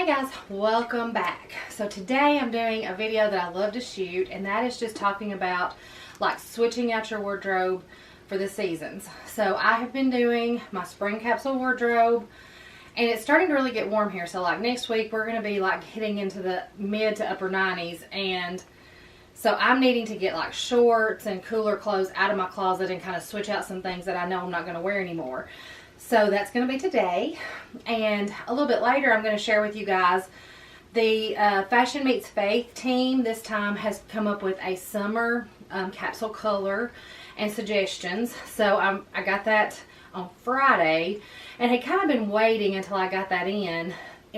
guys, welcome back. So today I'm doing a video that I love to shoot, and that is just talking about like switching out your wardrobe for the seasons. So I have been doing my spring capsule wardrobe, and it's starting to really get warm here. So like next week we're going to be like hitting into the mid to upper 90s, and so I'm needing to get like shorts and cooler clothes out of my closet and kind of switch out some things that I know I'm not going to wear anymore. So that's going to be today, and a little bit later I'm going to share with you guys the Fashion Meets Faith team this time has come up with a summer capsule color and suggestions. So I got that on Friday and had kind of been waiting until I got that in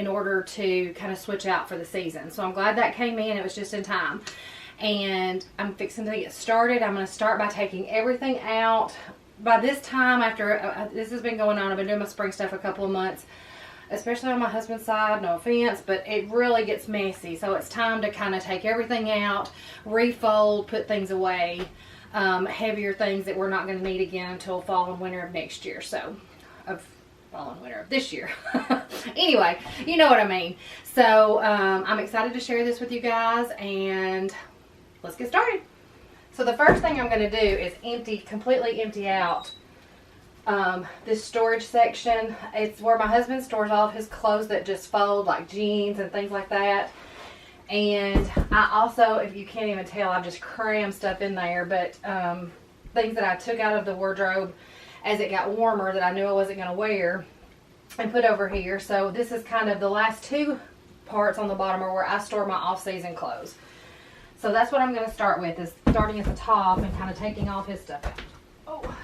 order to kind of switch out for the season. So I'm glad that came in. It was just in time. And I'm fixing to get started. I'm going to start by taking everything out. By this time, after this has been going on, I've been doing my spring stuff a couple of months, especially on my husband's side, no offense, but it really gets messy. So it's time to kind of take everything out, refold, put things away, heavier things that we're not going to need again until fall and winter of next year. So, fall and winter of this year. Anyway, you know what I mean. So I'm excited to share this with you guys, and let's get started. So the first thing I'm going to do is completely empty out this storage section. It's where my husband stores all of his clothes that just fold, like jeans and things like that. And I also, if you can't even tell, I just crammed stuff in there, but things that I took out of the wardrobe as it got warmer that I knew I wasn't going to wear and put over here. So this is kind of the last two parts on the bottom are where I store my off-season clothes. So that's what I'm going to start with, is starting at the top and kind of taking off his stuff out. Oh.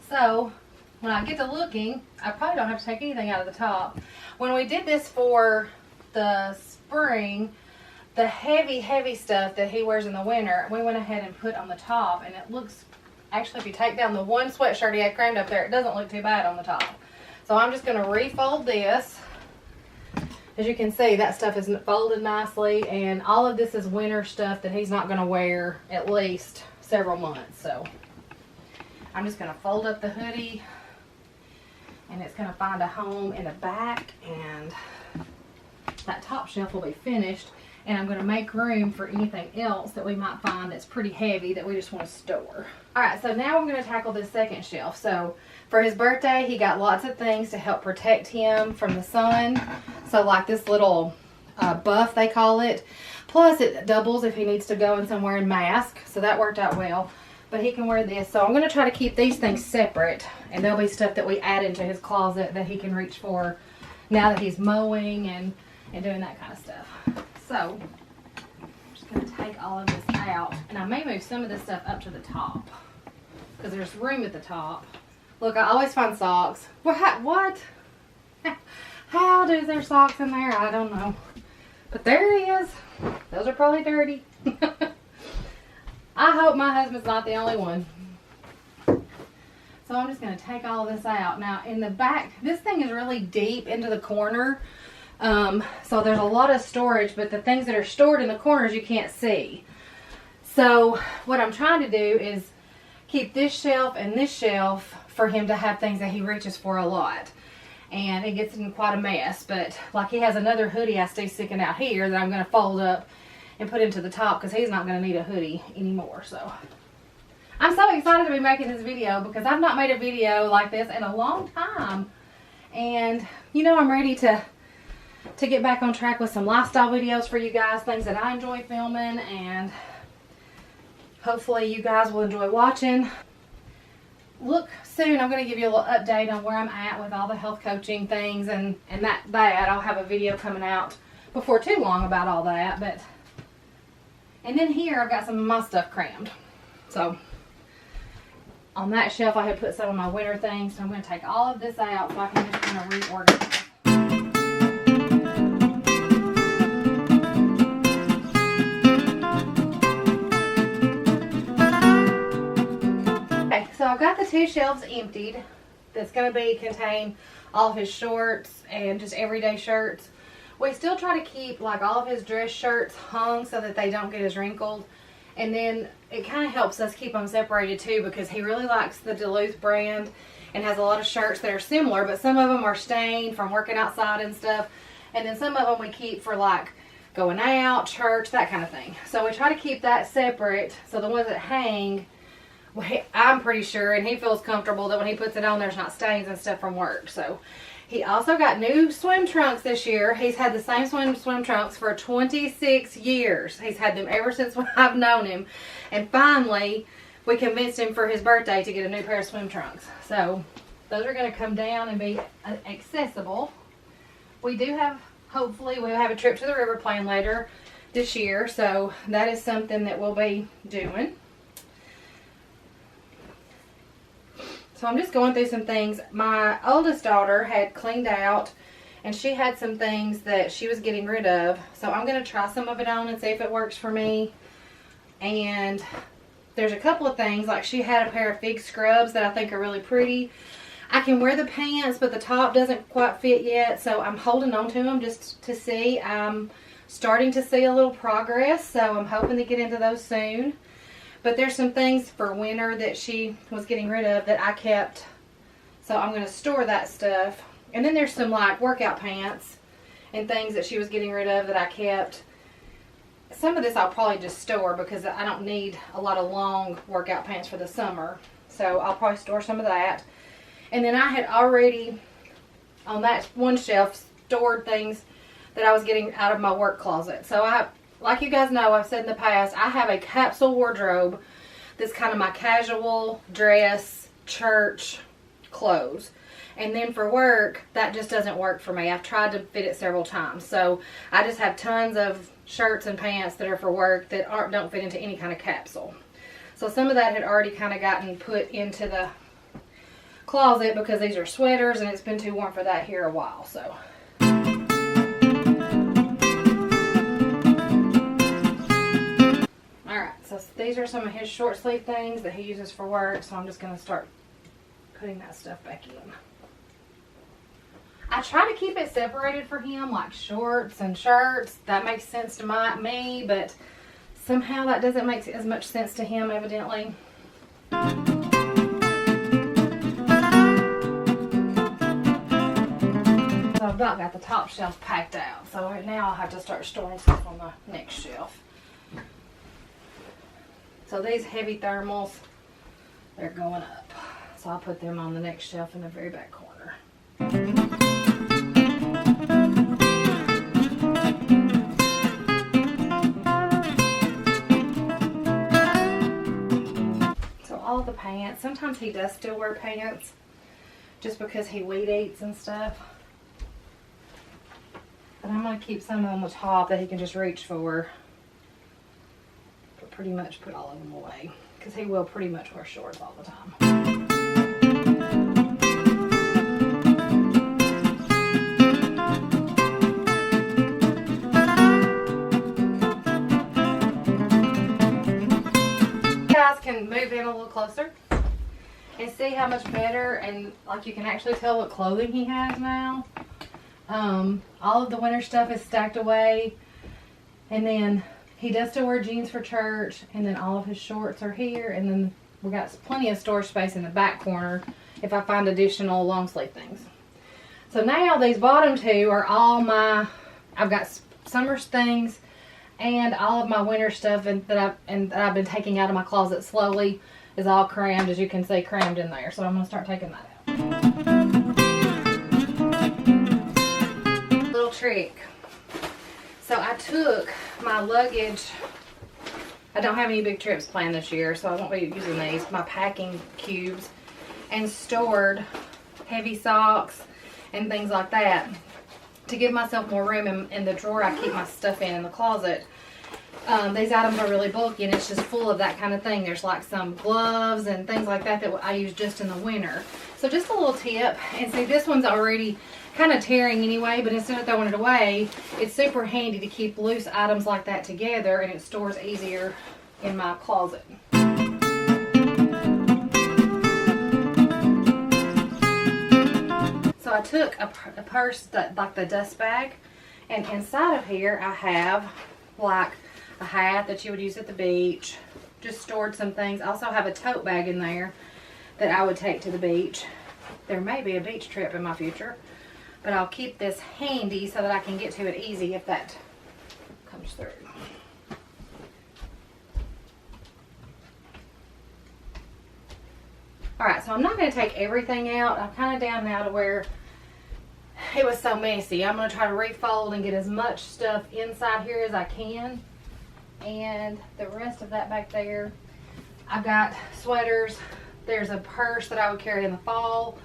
So when I get to looking, I probably don't have to take anything out of the top. When we did this for the spring, the heavy stuff that he wears in the winter, we went ahead and put on the top, and it looks, actually if you take down the one sweatshirt he had crammed up there, it doesn't look too bad on the top. So I'm just going to refold this. As you can see, that stuff is folded nicely, and all of this is winter stuff that he's not going to wear at least several months. So I'm just going to fold up the hoodie, and it's going to find a home in the back, and that top shelf will be finished, and I'm going to make room for anything else that we might find that's pretty heavy that we just want to store. Alright, so now I'm going to tackle this second shelf. So for his birthday, he got lots of things to help protect him from the sun. So like this little buff, they call it. Plus it doubles if he needs to go in somewhere and mask. So that worked out well. But he can wear this. So I'm going to try to keep these things separate. And there'll be stuff that we add into his closet that he can reach for now that he's mowing and doing that kind of stuff. So I'm just going to take all of this out. And I may move some of this stuff up to the top, because there's room at the top. Look, I always find socks. What? How do there socks in there? I don't know. But there he is. Those are probably dirty. I hope my husband's not the only one. So I'm just going to take all this out. Now in the back, this thing is really deep into the corner. So there's a lot of storage, but the things that are stored in the corners you can't see. So what I'm trying to do is keep this shelf and this shelf for him to have things that he reaches for a lot. And it gets in quite a mess, but like he has another hoodie I see sticking out here that I'm going to fold up and put into the top, because he's not going to need a hoodie anymore. So I'm so excited to be making this video, because I've not made a video like this in a long time. And you know, I'm ready to get back on track with some lifestyle videos for you guys, things that I enjoy filming, and hopefully you guys will enjoy watching. Look, soon I'm going to give you a little update on where I'm at with all the health coaching things, and that I'll have a video coming out before too long about all that. And then here I've got some of my stuff crammed. So on that shelf I had put some of my winter things, so I'm going to take all of this out so I can just kind of reorganize. So I've got the two shelves emptied. That's going to contain all of his shorts and just everyday shirts. We still try to keep like all of his dress shirts hung so that they don't get as wrinkled. And then it kind of helps us keep them separated too, because he really likes the Duluth brand and has a lot of shirts that are similar, but some of them are stained from working outside and stuff. And then some of them we keep for like going out, church, that kind of thing. So we try to keep that separate. So the ones that hang, I'm pretty sure, and he feels comfortable that when he puts it on, there's not stains and stuff from work. So he also got new swim trunks this year. He's had the same swim trunks for 26 years. He's had them ever since I've known him. And finally, we convinced him for his birthday to get a new pair of swim trunks. So those are going to come down and be accessible. We do have, hopefully, we'll have a trip to the river planned later this year. So that is something that we'll be doing. So I'm just going through some things. My oldest daughter had cleaned out, and she had some things that she was getting rid of. So I'm going to try some of it on and see if it works for me. And there's a couple of things, like she had a pair of fig scrubs that I think are really pretty. I can wear the pants, but the top doesn't quite fit yet, so I'm holding on to them just to see. I'm starting to see a little progress, so I'm hoping to get into those soon. But there's some things for winter that she was getting rid of that I kept. So I'm going to store that stuff. And then there's some like workout pants and things that she was getting rid of that I kept. Some of this I'll probably just store because I don't need a lot of long workout pants for the summer. So I'll probably store some of that. And then I had already, on that one shelf, stored things that I was getting out of my work closet. So like you guys know, I've said in the past, I have a capsule wardrobe that's kind of my casual dress, church clothes. And then for work, that just doesn't work for me. I've tried to fit it several times. So I just have tons of shirts and pants that are for work that don't fit into any kind of capsule. So some of that had already kind of gotten put into the closet because these are sweaters and it's been too warm for that here a while. So so these are some of his short sleeve things that he uses for work, so I'm just going to start putting that stuff back in. I try to keep it separated for him, like shorts and shirts. That makes sense to me, but somehow that doesn't make as much sense to him, evidently. So I've about got the top shelf packed out, so right now I'll have to start storing stuff on the next shelf. So these heavy thermals, they're going up. So I'll put them on the next shelf in the very back corner. So all the pants, sometimes he does still wear pants just because he weed eats and stuff. But I'm going to keep some of them with top that he can just reach for. Pretty much put all of them away because he will pretty much wear shorts all the time. You guys can move in a little closer and see how much better, and like you can actually tell what clothing he has now. All of the winter stuff is stacked away, and then he does still wear jeans for church, and then all of his shorts are here, and then we got plenty of storage space in the back corner if I find additional long sleeve things. So now these bottom two are all I've got summer things and all of my winter stuff that I've been taking out of my closet slowly is all crammed, as you can see, crammed in there. So I'm going to start taking that out. Little trick. So I took my luggage. I don't have any big trips planned this year, so I won't be using these, my packing cubes, and stored heavy socks and things like that to give myself more room in the drawer I keep my stuff in the closet. These items are really bulky, and it's just full of that kind of thing. There's like some gloves and things like that that I use just in the winter. So just a little tip, and see, this one's already kind of tearing anyway, but instead of throwing it away, it's super handy to keep loose items like that together, and it stores easier in my closet. So I took a purse, like the dust bag, and inside of here I have like a hat that you would use at the beach, just stored some things. I also have a tote bag in there that I would take to the beach. there may be a beach trip in my future, but I'll keep this handy so that I can get to it easy if that comes through. Alright, so I'm not going to take everything out. I'm kind of down now to where it was so messy. I'm going to try to refold and get as much stuff inside here as I can. And the rest of that back there, I've got sweaters. There's a purse that I would carry in the fall.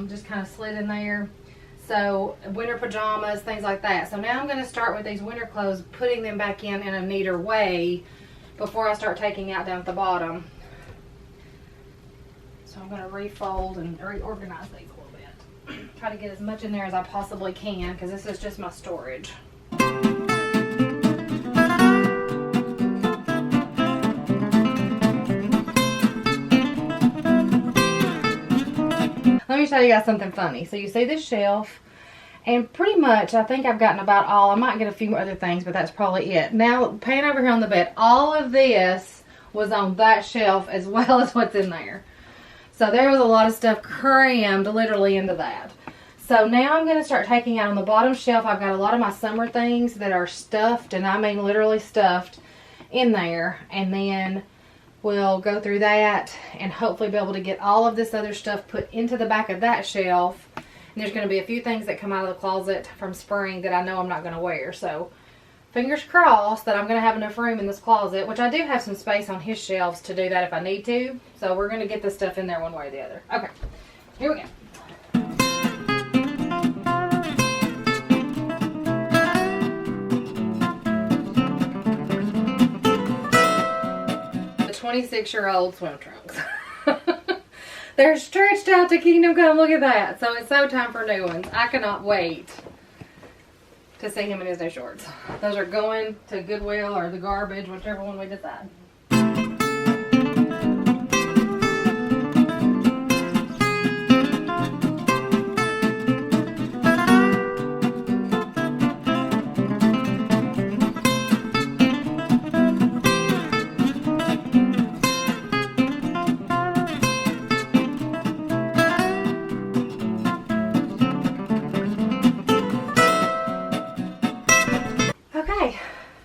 Just kind of slid in there. So winter pajamas, things like that. So now I'm going to start with these winter clothes, putting them back in a neater way before I start taking out down at the bottom. So I'm going to refold and reorganize these a little bit. Try to get as much in there as I possibly can because this is just my storage. Let me show you guys something funny. So you see this shelf, and pretty much I think I've gotten about all. I might get a few other things, but that's probably it. Now, pan over here on the bed, all of this was on that shelf as well as what's in there. So there was a lot of stuff crammed literally into that. So now I'm going to start taking out on the bottom shelf. I've got a lot of my summer things that are stuffed, and I mean literally stuffed in there. And then we'll go through that and hopefully be able to get all of this other stuff put into the back of that shelf. And there's going to be a few things that come out of the closet from spring that I know I'm not going to wear. So fingers crossed that I'm going to have enough room in this closet, which I do have some space on his shelves to do that if I need to. So we're going to get this stuff in there one way or the other. Okay, here we go. The 26-year-old swim trunks. They're stretched out to kingdom come. Look at that. So it's so time for new ones. I cannot wait to see him in his new shorts. Those are going to Goodwill or the garbage, whichever one we decide.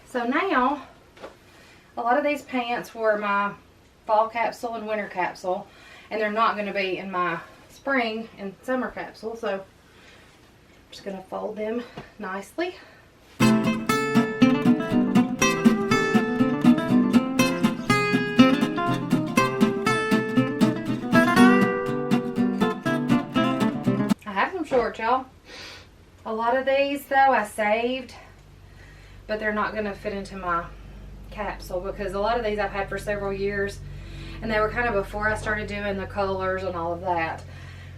So now, a lot of these pants were my fall capsule and winter capsule, and they're not going to be in my spring and summer capsule, so I'm just going to fold them nicely. I have some shorts, y'all. A lot of these, though, I saved, but they're not going to fit into my capsule because a lot of these I've had for several years, and they were kind of before I started doing the colors and all of that.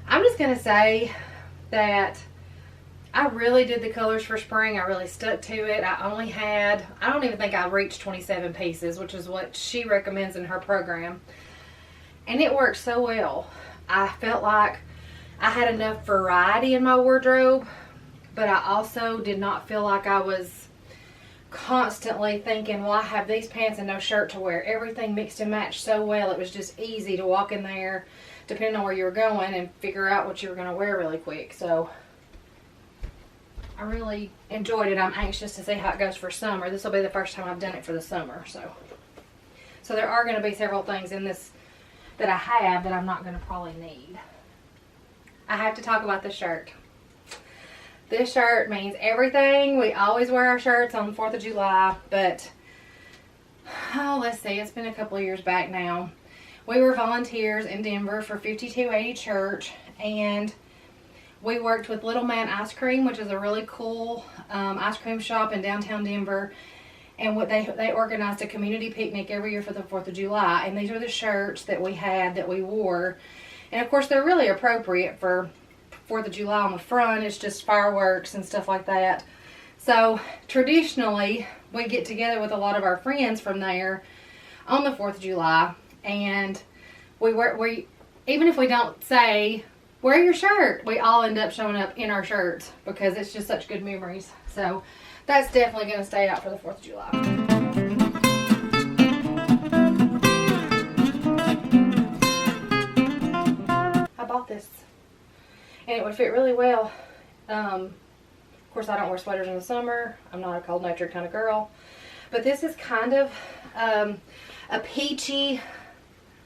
I'm just going to say that I really did the colors for spring. I really stuck to it. I don't even think I reached 27 pieces, which is what she recommends in her program. And it worked so well. I felt like I had enough variety in my wardrobe, but I also did not feel like I was constantly thinking, well, I have these pants and no shirt to wear. Everything mixed and matched so well. It was just easy to walk in there, depending on where you were going, and figure out what you were going to wear really quick. So I really enjoyed it. I'm anxious to see how it goes for summer. This will be the first time I've done it for the summer. So there are going to be several things in this that I have that I'm not going to probably need. I have to talk about the shirt. This shirt means everything. We always wear our shirts on the 4th of July, but, oh, let's see, it's been a couple of years back now. We were volunteers in Denver for 5280 Church, and we worked with Little Man Ice Cream, which is a really cool ice cream shop in downtown Denver, and what they organized a community picnic every year for the 4th of July, and these are the shirts that we had that we wore, and of course they're really appropriate for 4th of July on the front. It's just fireworks and stuff like that. So traditionally we get together with a lot of our friends from there on the 4th of July, and we even if we don't say wear your shirt, we all end up showing up in our shirts because it's just such good memories. So that's definitely going to stay out for the 4th of July. I bought this and it would fit really well. Of course, I don't wear sweaters in the summer. I'm not a cold-natured kind of girl. But this is kind of a peachy,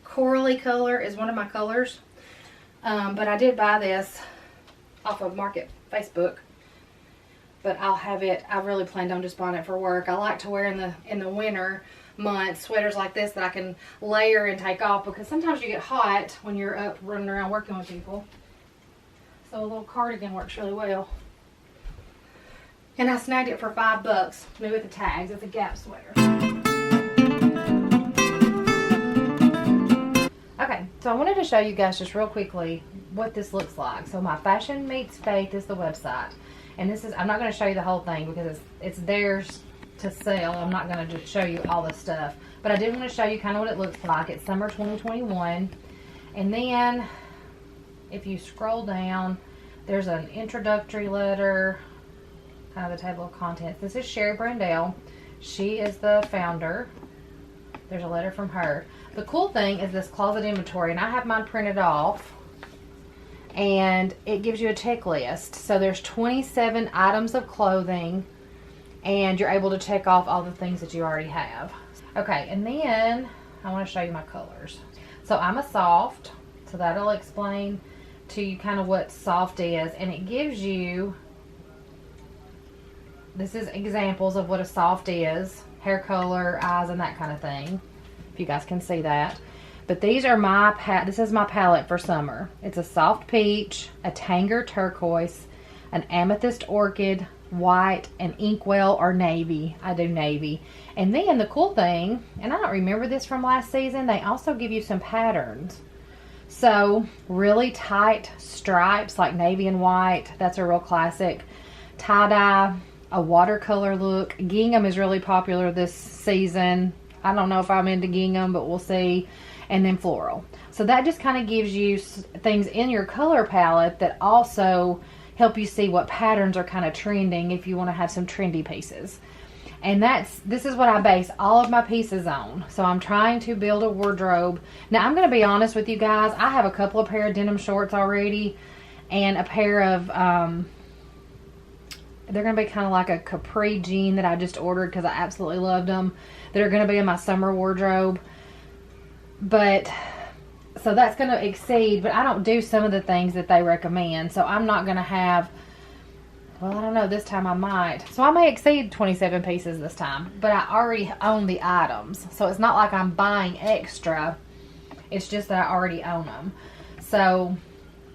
corally color is one of my colors. But I did buy this off of Market Facebook. But I'll have it, I really planned on just buying it for work. I like to wear in the winter months sweaters like this that I can layer and take off, because sometimes you get hot when you're up running around working with people. So a little cardigan works really well. And I snagged it for $5, new with the tags. It's a Gap sweater. Okay, so I wanted to show you guys just real quickly what this looks like. So my Fashion Meets Faith is the website. And this is, I'm not going to show you the whole thing because it's theirs to sell. I'm not going to just show you all the stuff. But I did want to show you kind of what it looks like. It's summer 2021. And then if you scroll down, there's an introductory letter, kind of the table of contents. This is Sherry Brandell. She is the founder. There's a letter from her. The cool thing is this closet inventory, and I have mine printed off. And it gives you a checklist. So there's 27 items of clothing, and you're able to check off all the things that you already have. Okay, and then I want to show you my colors. So I'm a soft, so that'll explain to you kind of what soft is, and it gives you, this is examples of what a soft is, hair color, eyes, and that kind of thing, if you guys can see that. But these are this is my palette for summer. It's a soft peach, a tanger turquoise, an amethyst orchid, white, and inkwell or navy. I do navy. And then the cool thing, and I don't remember this from last season, they also give you some patterns. So really tight stripes like navy and white. That's a real classic. Tie-dye, a watercolor look. Gingham is really popular this season. I don't know if I'm into gingham, but we'll see. And then floral. So that just kind of gives you things in your color palette that also help you see what patterns are kind of trending if you want to have some trendy pieces. And this is what I base all of my pieces on. So I'm trying to build a wardrobe. Now I'm going to be honest with you guys. I have a couple of pair of denim shorts already, and a pair of they're going to be kind of like a capri jean that I just ordered because I absolutely loved them. That are going to be in my summer wardrobe. But so that's going to exceed, but I don't do some of the things that they recommend. So I'm not going to have, well, I don't know, this time I might. So I may exceed 27 pieces this time, but I already own the items. So it's not like I'm buying extra. It's just that I already own them. So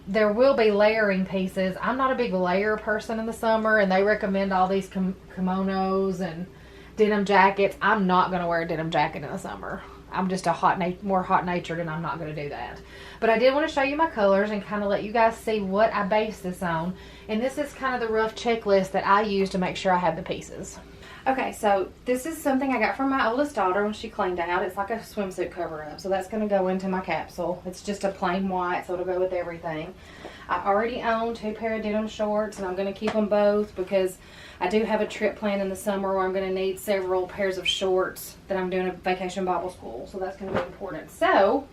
there will be layering pieces. I'm not a big layer person in the summer, and they recommend all these kimonos and denim jackets. I'm not going to wear a denim jacket in the summer. I'm just more hot-natured, and I'm not going to do that. But I did want to show you my colors and kind of let you guys see what I base this on. And this is kind of the rough checklist that I use to make sure I have the pieces. Okay, so this is something I got from my oldest daughter when she cleaned out. It's like a swimsuit cover-up, so that's going to go into my capsule. It's just a plain white, so it'll go with everything. I already own 2 pair of denim shorts, and I'm going to keep them both because I do have a trip planned in the summer where I'm going to need several pairs of shorts that I'm doing a vacation Bible school, so that's going to be important. So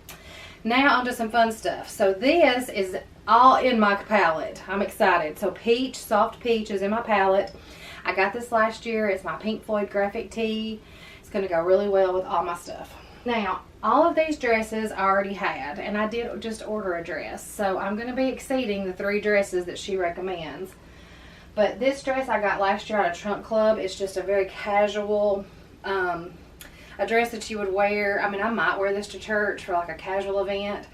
now on to some fun stuff. So this is all in my palette. I'm excited. So peach, soft peach is in my palette. I got this last year. It's my Pink Floyd graphic tee. It's going to go really well with all my stuff. Now, all of these dresses I already had, and I did just order a dress. So I'm going to be exceeding the 3 dresses that she recommends. But this dress I got last year at a Trunk Club. It's just a very casual, a dress that you would wear. I mean, I might wear this to church for like a casual event,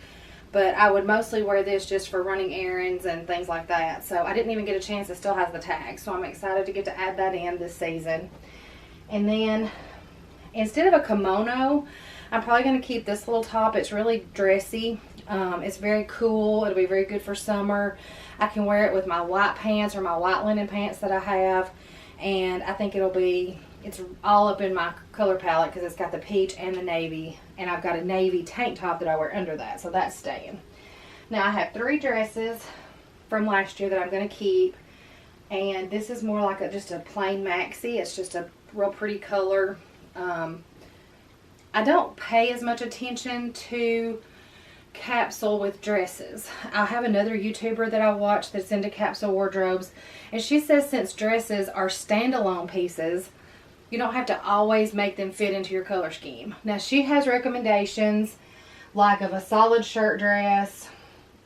but I would mostly wear this just for running errands and things like that. So I didn't even get a chance. It still has the tag, so I'm excited to get to add that in this season. And then instead of a kimono, I'm probably going to keep this little top. It's really dressy. It's very cool. It'll be very good for summer. I can wear it with my white pants or my white linen pants that I have, and I think it's all up in my color palette because it's got the peach and the navy, and I've got a navy tank top that I wear under that, so that's staying. Now I have 3 dresses from last year that I'm going to keep, and this is more like just a plain maxi. It's just a real pretty color. I don't pay as much attention to capsule with dresses. I have another YouTuber that I watch that's into capsule wardrobes, and she says since dresses are standalone pieces, you don't have to always make them fit into your color scheme. Now she has recommendations like of a solid shirt dress,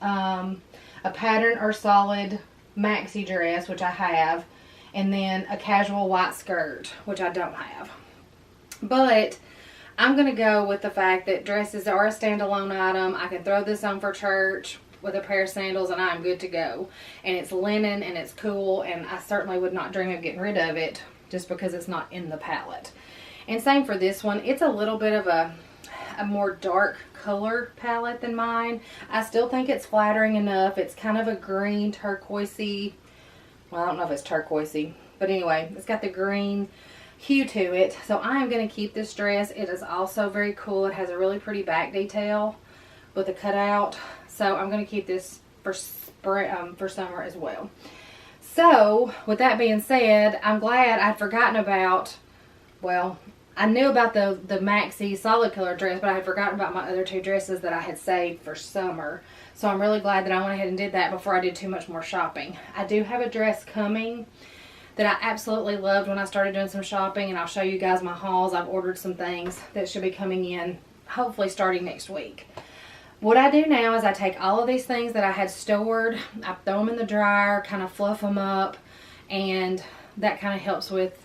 a pattern or solid maxi dress, which I have, and then a casual white skirt, which I don't have. But I'm going to go with the fact that dresses are a standalone item. I can throw this on for church with a pair of sandals and I'm good to go. And it's linen and it's cool, and I certainly would not dream of getting rid of it just because it's not in the palette. And same for this one. It's a little bit of a more dark color palette than mine. I still think it's flattering enough. It's kind of a green turquoisey. Well, I don't know if it's turquoisey, but anyway, it's got the green hue to it. So I am going to keep this dress. It is also very cool. It has a really pretty back detail with a cutout. So I'm going to keep this for spring, for summer as well. So with that being said, I'm glad I'd forgotten about, well, I knew about the maxi solid color dress, but I had forgotten about my other two dresses that I had saved for summer. So I'm really glad that I went ahead and did that before I did too much more shopping. I do have a dress coming that I absolutely loved when I started doing some shopping, and I'll show you guys my hauls. I've ordered some things that should be coming in hopefully starting next week. What I do now is I take all of these things that I had stored, I throw them in the dryer, kind of fluff them up, and that kind of helps with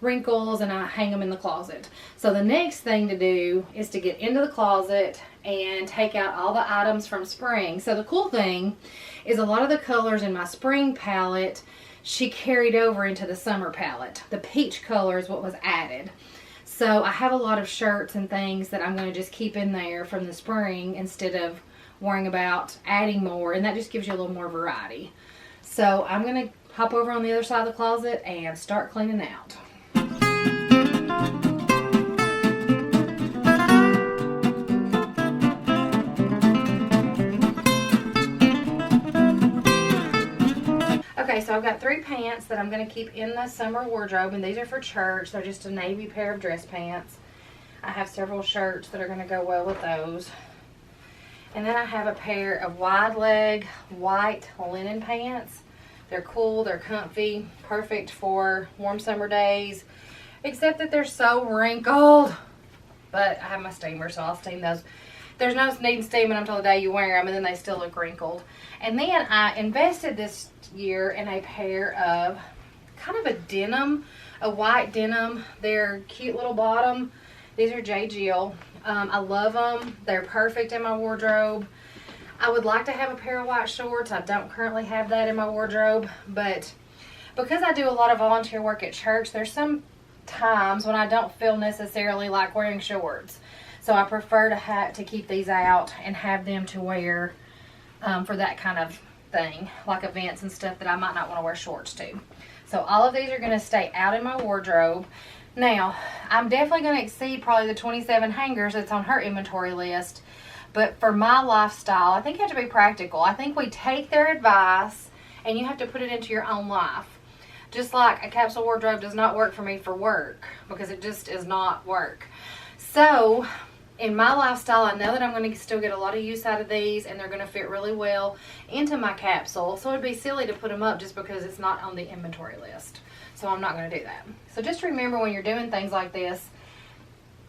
wrinkles, and I hang them in the closet. So the next thing to do is to get into the closet and take out all the items from spring. So the cool thing is a lot of the colors in my spring palette she carried over into the summer palette. The peach color is what was added. So I have a lot of shirts and things that I'm going to just keep in there from the spring instead of worrying about adding more, and that just gives you a little more variety. So I'm going to hop over on the other side of the closet and start cleaning out. Okay, so I've got 3 pants that I'm going to keep in the summer wardrobe, and these are for church. They're just a navy pair of dress pants. I have several shirts that are going to go well with those. And then I have a pair of wide leg white linen pants. They're cool, they're comfy, perfect for warm summer days, except that they're so wrinkled. But I have my steamer, so I'll steam those. There's no need in steaming them until the day you wear them, and then they still look wrinkled. And then I invested this year in a pair of kind of a denim, a white denim. They're cute little bottom. These are J. Jill. I love them. They're perfect in my wardrobe. I would like to have a pair of white shorts. I don't currently have that in my wardrobe, but because I do a lot of volunteer work at church, there's some times when I don't feel necessarily like wearing shorts. So I prefer to keep these out and have them to wear for that kind of thing, like events and stuff that I might not want to wear shorts to. So all of these are going to stay out in my wardrobe. Now, I'm definitely going to exceed probably the 27 hangers that's on her inventory list. But for my lifestyle, I think you have to be practical. I think we take their advice and you have to put it into your own life. Just like a capsule wardrobe does not work for me for work, because it just is not work. So in my lifestyle, I know that I'm going to still get a lot of use out of these, and they're going to fit really well into my capsule. So it'd be silly to put them up just because it's not on the inventory list. So I'm not going to do that. So just remember, when you're doing things like this,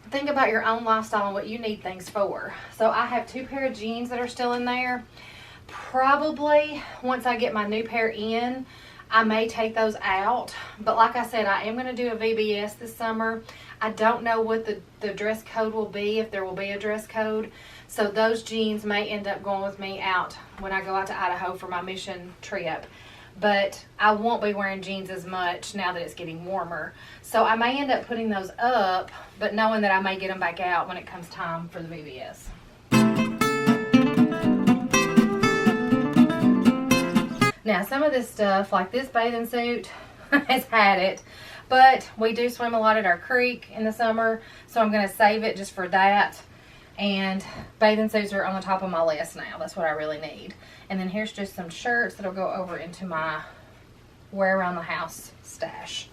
think about your own lifestyle and what you need things for. So I have 2 pair of jeans that are still in there. Probably once I get my new pair in, I may take those out. But like I said, I am going to do a VBS this summer. I don't know what the dress code will be, if there will be a dress code. So those jeans may end up going with me out when I go out to Idaho for my mission trip. But I won't be wearing jeans as much now that it's getting warmer. So I may end up putting those up, but knowing that I may get them back out when it comes time for the VBS. Now, some of this stuff, like this bathing suit, has had it. But we do swim a lot at our creek in the summer, so I'm going to save it just for that. And bathing suits are on the top of my list now. That's what I really need. And then here's just some shirts that'll go over into my wear around the house stash.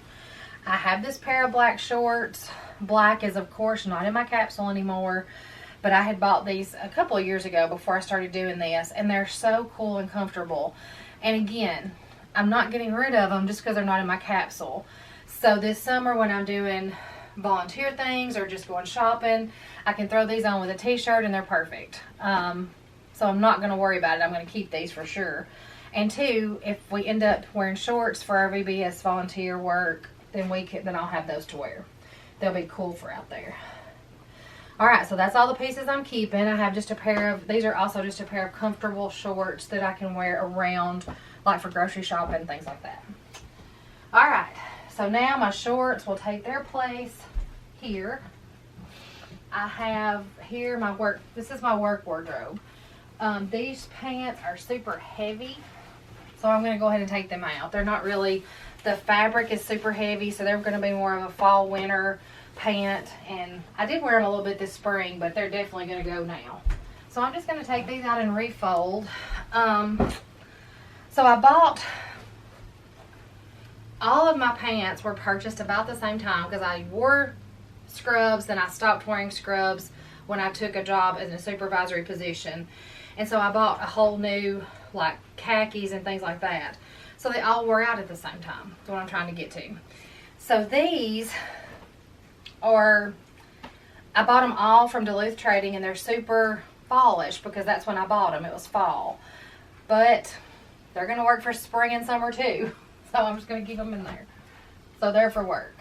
I have this pair of black shorts. Black is, of course, not in my capsule anymore. But I had bought these a couple of years ago before I started doing this, and they're so cool and comfortable. And again, I'm not getting rid of them just because they're not in my capsule. So this summer when I'm doing volunteer things or just going shopping, I can throw these on with a t-shirt and they're perfect. So I'm not going to worry about it. I'm going to keep these for sure. And two, if we end up wearing shorts for our VBS volunteer work, then I'll have those to wear. They'll be cool for out there. Alright, so that's all the pieces I'm keeping. I have just a pair of, these are also just a pair of comfortable shorts that I can wear around, like for grocery shopping, things like that. Alright, so now my shorts will take their place here. I have here this is my work wardrobe. These pants are super heavy, so I'm going to go ahead and take them out. They're not really, the fabric is super heavy, so they're going to be more of a fall winter pant, and I did wear them a little bit this spring, but they're definitely going to go now. So I'm just going to take these out and refold. So I bought, all of my pants were purchased about the same time because I wore scrubs, then I stopped wearing scrubs when I took a job in a supervisory position. And so I bought a whole new, like, khakis and things like that. So they all wore out at the same time. That's what I'm trying to get to. So these are, I bought them all from Duluth Trading, and they're super fallish because that's when I bought them. It was fall. But they're going to work for spring and summer too. So I'm just going to keep them in there. So they're for work.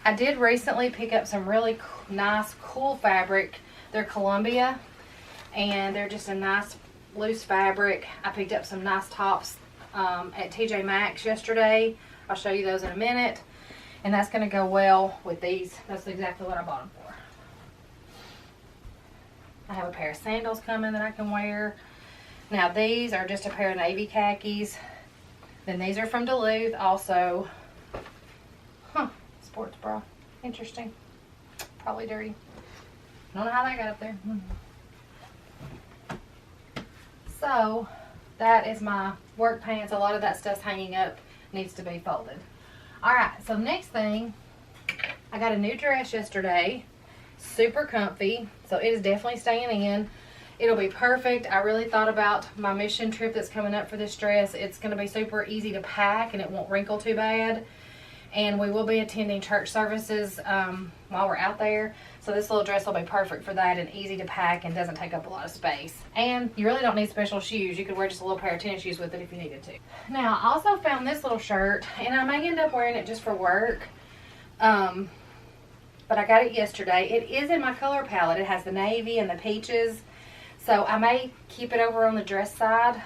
I did recently pick up some really nice, cool fabric. They're Columbia, and they're just a nice loose fabric. I picked up some nice tops at TJ Maxx yesterday. I'll show you those in a minute. And that's going to go well with these. That's exactly what I bought them for. I have a pair of sandals coming that I can wear. Now these are just a pair of navy khakis. Then these are from Duluth also. Sports bra. Interesting. Probably dirty. Don't know how that got up there. So, that is my work pants. A lot of that stuff's hanging up. Needs to be folded. Alright, so next thing, I got a new dress yesterday. Super comfy. So it is definitely staying in. It'll be perfect. I really thought about my mission trip that's coming up for this dress. It's going to be super easy to pack and it won't wrinkle too bad. And we will be attending church services while we're out there. So this little dress will be perfect for that and easy to pack and doesn't take up a lot of space. And you really don't need special shoes. You could wear just a little pair of tennis shoes with it if you needed to. Now, I also found this little shirt, and I may end up wearing it just for work. But I got it yesterday. It is in my color palette. It has the navy and the peaches. So I may keep it over on the dress side.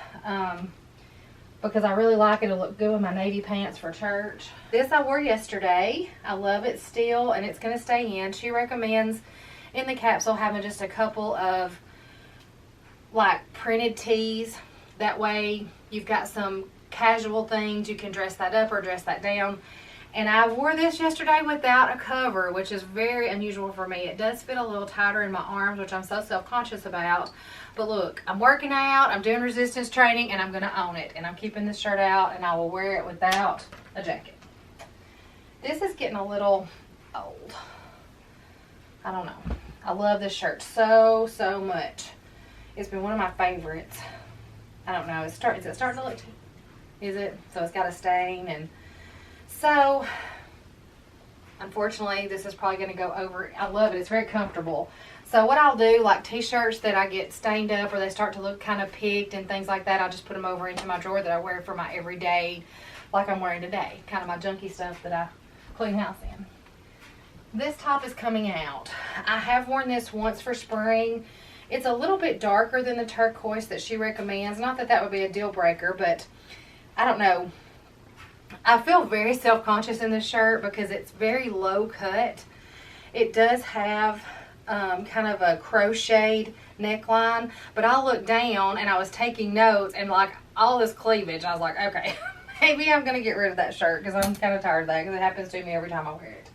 Because I really like it. It'll look good with my navy pants for church. This I wore yesterday. I love it still, and it's going to stay in. She recommends in the capsule having just a couple of like printed tees. That way you've got some casual things. You can dress that up or dress that down. And I wore this yesterday without a cover, which is very unusual for me. It does fit a little tighter in my arms, which I'm so self-conscious about. But look, I'm working out, I'm doing resistance training, and I'm going to own it. And I'm keeping this shirt out, and I will wear it without a jacket. This is getting a little old. I don't know. I love this shirt so, so much. It's been one of my favorites. I don't know. Is it starting to look? Is it? So it's got a stain, and so unfortunately this is probably going to go over. I love it. It's very comfortable. So what I'll do, like t-shirts that I get stained up or they start to look kind of picked and things like that, I'll just put them over into my drawer that I wear for my everyday, like I'm wearing today. Kind of my junky stuff that I clean house in. This top is coming out. I have worn this once for spring. It's a little bit darker than the turquoise that she recommends. Not that that would be a deal breaker, but I don't know. I feel very self-conscious in this shirt because it's very low cut. It does have kind of a crocheted neckline, but I looked down and I was taking notes and like all this cleavage, I was like, okay, maybe I'm going to get rid of that shirt because I'm kind of tired of that because it happens to me every time I wear it.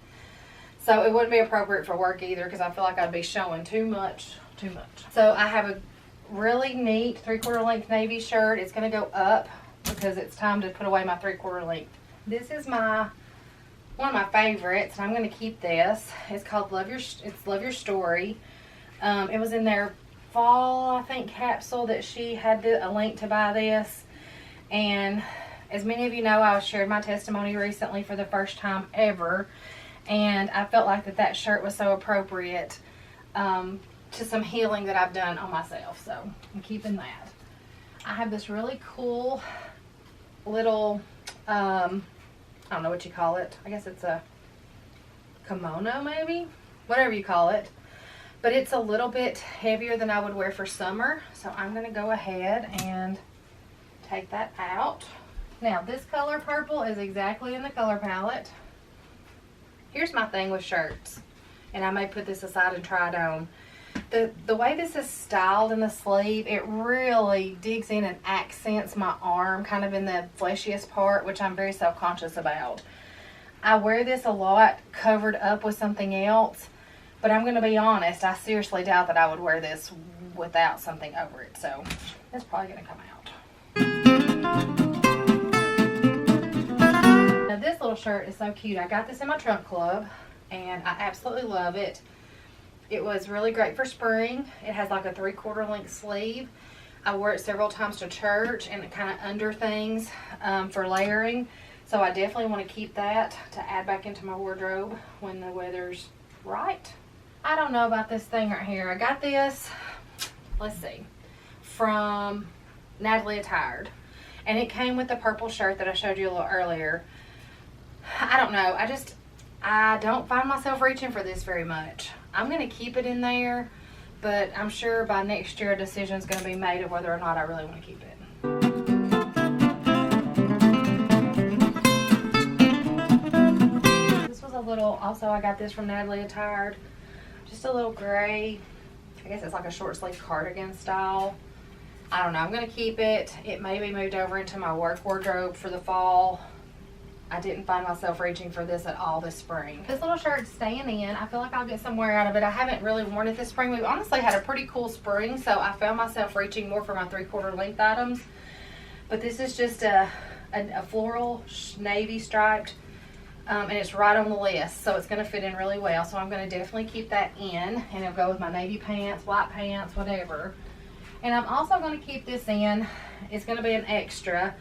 So it wouldn't be appropriate for work either because I feel like I'd be showing too much. So I have a really neat 3/4 length navy shirt. It's going to go up because it's time to put away my 3/4 length. This is one of my favorites, and I'm going to keep this. It's called Love Your Story. It was in their fall, I think, capsule that she had a link to buy this. And as many of you know, I shared my testimony recently for the first time ever. And I felt like that shirt was so appropriate to some healing that I've done on myself. So I'm keeping that. I have this really cool little, I don't know what you call it. I guess it's a kimono maybe? Whatever you call it. But it's a little bit heavier than I would wear for summer. So I'm going to go ahead and take that out. Now this color purple is exactly in the color palette. Here's my thing with shirts. And I may put this aside and try it on. The way this is styled in the sleeve, it really digs in and accents my arm kind of in the fleshiest part, which I'm very self-conscious about. I wear this a lot covered up with something else, but I'm going to be honest, I seriously doubt that I would wear this without something over it, so it's probably going to come out. Now this little shirt is so cute. I got this in my trunk club, and I absolutely love it. It was really great for spring. It has like a 3/4 length sleeve. I wore it several times to church and it kind of under things for layering. So I definitely want to keep that to add back into my wardrobe when the weather's right. I don't know about this thing right here. I got this, let's see, from Natalie Attired. And it came with the purple shirt that I showed you a little earlier. I don't know. I don't find myself reaching for this very much. I'm going to keep it in there, but I'm sure by next year a decision is going to be made of whether or not I really want to keep it. This was a little, also I got this from Natalie Attired, just a little gray, I guess it's like a short sleeve cardigan style. I don't know, I'm going to keep it. It may be moved over into my work wardrobe for the fall. I didn't find myself reaching for this at all this spring. This little shirt's staying in. I feel like I'll get somewhere out of it. I haven't really worn it this spring. We've honestly had a pretty cool spring, so I found myself reaching more for my 3/4 length items. But this is just a floral navy striped, and it's right on the list, so it's going to fit in really well. So I'm going to definitely keep that in, and it'll go with my navy pants, white pants, whatever. And I'm also going to keep this in. It's going to be an extra.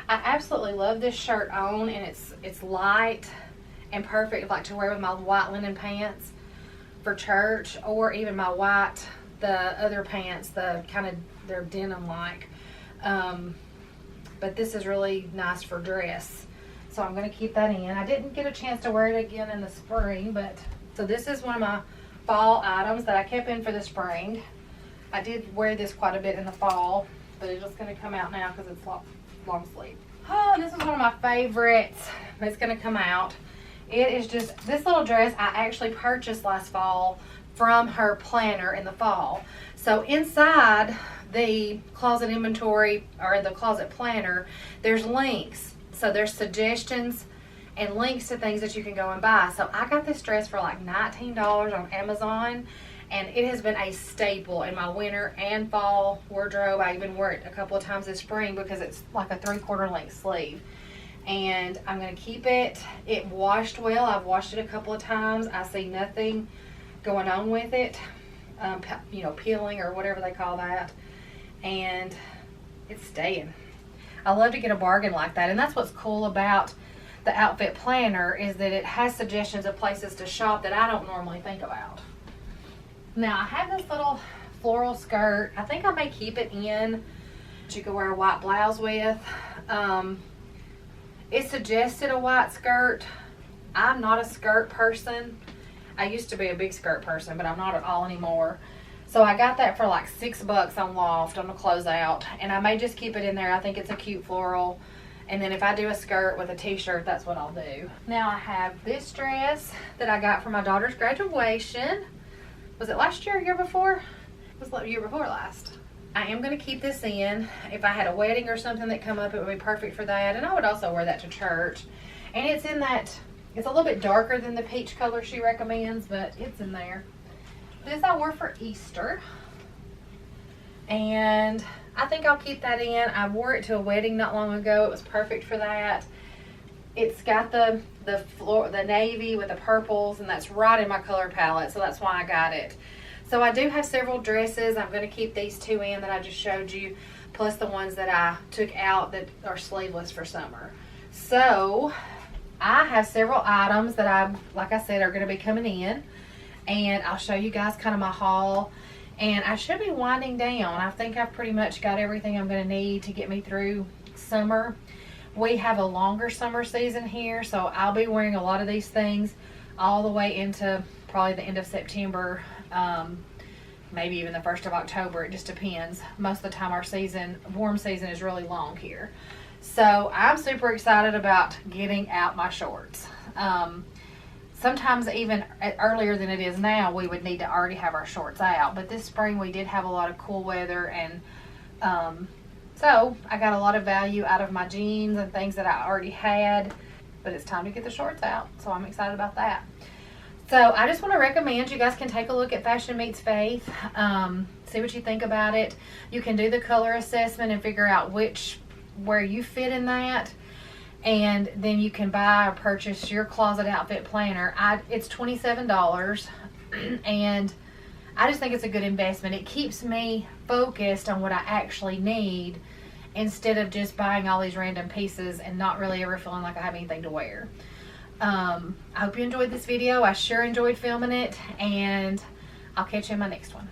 I absolutely love this shirt on, and it's light and perfect, like to wear with my white linen pants for church, or even my the other pants, the kind of, they're denim like. But this is really nice for dress, so I'm going to keep that in. I didn't get a chance to wear it again in the spring, but so this is one of my fall items that I kept in for the spring. I did wear this quite a bit in the fall, but it's just going to come out now because it's long sleeve. Oh, this is one of my favorites. It's going to come out. It is just this little dress I actually purchased last fall from her planner in the fall. So inside the closet inventory or the closet planner, there's links. So there's suggestions and links to things that you can go and buy. So I got this dress for like $19 on Amazon. And it has been a staple in my winter and fall wardrobe. I even wore it a couple of times this spring because it's like a 3/4 length sleeve. And I'm going to keep it. It washed well. I've washed it a couple of times. I see nothing going on with it. You know, peeling or whatever they call that. And it's staying. I love to get a bargain like that. And that's what's cool about the outfit planner, is that it has suggestions of places to shop that I don't normally think about. Now I have this little floral skirt. I think I may keep it in. You could wear a white blouse with. It suggested a white skirt. I'm not a skirt person. I used to be a big skirt person, but I'm not at all anymore. So I got that for like $6 on Loft on the closeout, and I may just keep it in there. I think it's a cute floral. And then if I do a skirt with a t-shirt, that's what I'll do. Now I have this dress that I got for my daughter's graduation. Was it last year or year before? It was the year before last. I am going to keep this in. If I had a wedding or something that come up, it would be perfect for that. And I would also wear that to church. And it's in that, it's a little bit darker than the peach color she recommends, but it's in there. This I wore for Easter. And I think I'll keep that in. I wore it to a wedding not long ago. It was perfect for that. It's got the navy with the purples, and that's right in my color palette, so that's why I got it. So I do have several dresses. I'm going to keep these 2 in that I just showed you, plus the ones that I took out that are sleeveless for summer. So I have several items that like I said, are going to be coming in, and I'll show you guys kind of my haul. And I should be winding down. I think I've pretty much got everything I'm going to need to get me through summer. We have a longer summer season here, so I'll be wearing a lot of these things all the way into probably the end of September, maybe even the 1st of October. It just depends. Most of the time our warm season is really long here. So I'm super excited about getting out my shorts. Sometimes even earlier than it is now, we would need to already have our shorts out. But this spring we did have a lot of cool weather, and so I got a lot of value out of my jeans and things that I already had. But it's time to get the shorts out, so I'm excited about that. So I just want to recommend you guys can take a look at Fashion Meets Faith, see what you think about it. You can do the color assessment and figure out where you fit in that, and then you can buy or purchase your closet outfit planner. It's $27, and I just think it's a good investment. It keeps me focused on what I actually need instead of just buying all these random pieces and not really ever feeling like I have anything to wear. I hope you enjoyed this video. I sure enjoyed filming it, and I'll catch you in my next one.